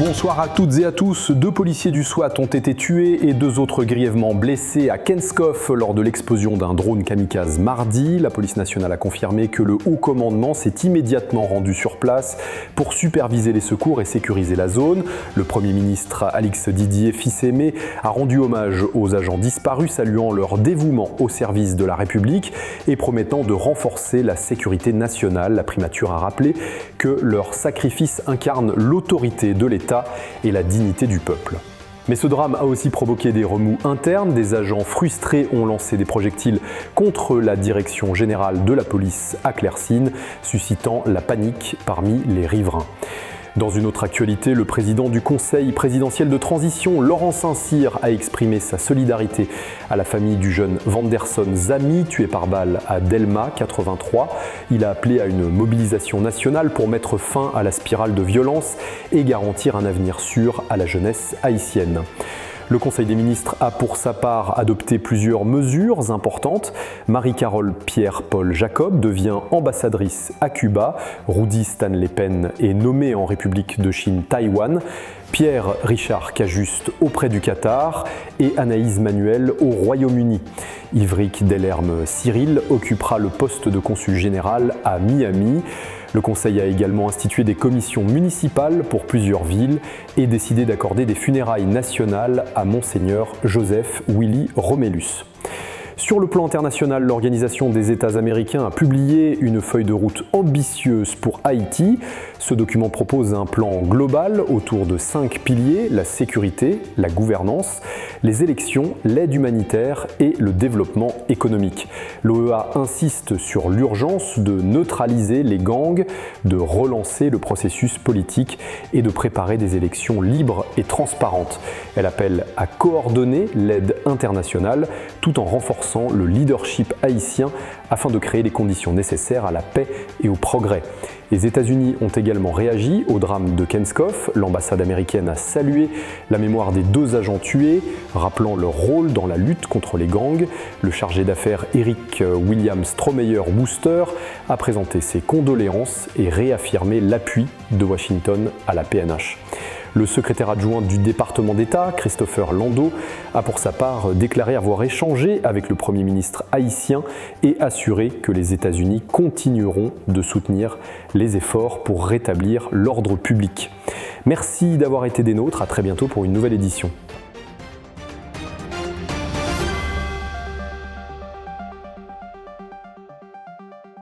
Bonsoir à toutes et à tous. 2 policiers du SWAT ont été tués et 2 autres grièvement blessés à Kenskov lors de l'explosion d'un drone kamikaze mardi. La police nationale a confirmé que le haut commandement s'est immédiatement rendu sur place pour superviser les secours et sécuriser la zone. Le Premier ministre Alix Didier, fils aimé, a rendu hommage aux agents disparus, saluant leur dévouement au service de la République et promettant de renforcer la sécurité nationale. La primature a rappelé que leur sacrifice incarne l'autorité de l'État et la dignité du peuple. Mais ce drame a aussi provoqué des remous internes. Des agents frustrés ont lancé des projectiles contre la direction générale de la police à Clercyne, suscitant la panique parmi les riverains. Dans une autre actualité, le président du Conseil présidentiel de transition, Laurent Saint-Cyr, a exprimé sa solidarité à la famille du jeune Vanderson Zami, tué par balle à Delma, 83. Il a appelé à une mobilisation nationale pour mettre fin à la spirale de violence et garantir un avenir sûr à la jeunesse haïtienne. Le Conseil des ministres a pour sa part adopté plusieurs mesures importantes. Marie-Carole Pierre-Paul Jacob devient ambassadrice à Cuba. Rudy Stanley Penn est nommé en République de Chine Taïwan. Pierre-Richard Cajuste auprès du Qatar et Anaïs Manuel au Royaume-Uni. Ivric Delerme Cyril occupera le poste de consul général à Miami. Le Conseil a également institué des commissions municipales pour plusieurs villes et décidé d'accorder des funérailles nationales à Monseigneur Joseph Willy Romélus. Sur le plan international, l'Organisation des États américains a publié une feuille de route ambitieuse pour Haïti. Ce document propose un plan global autour de 5 piliers: la sécurité, la gouvernance, les élections, l'aide humanitaire et le développement économique. L'OEA insiste sur l'urgence de neutraliser les gangs, de relancer le processus politique et de préparer des élections libres et transparentes. Elle appelle à coordonner l'aide internationale tout en renforçant le leadership haïtien afin de créer les conditions nécessaires à la paix et au progrès. Les États-Unis ont également réagi au drame de Kenskov. L'ambassade américaine a salué la mémoire des 2 agents tués, rappelant leur rôle dans la lutte contre les gangs. Le chargé d'affaires Eric William Stromeyer Wooster a présenté ses condoléances et réaffirmé l'appui de Washington à la PNH. Le secrétaire adjoint du département d'État, Christopher Landau, a pour sa part déclaré avoir échangé avec le Premier ministre haïtien et assuré que les États-Unis continueront de soutenir les efforts pour rétablir l'ordre public. Merci d'avoir été des nôtres, à très bientôt pour une nouvelle édition.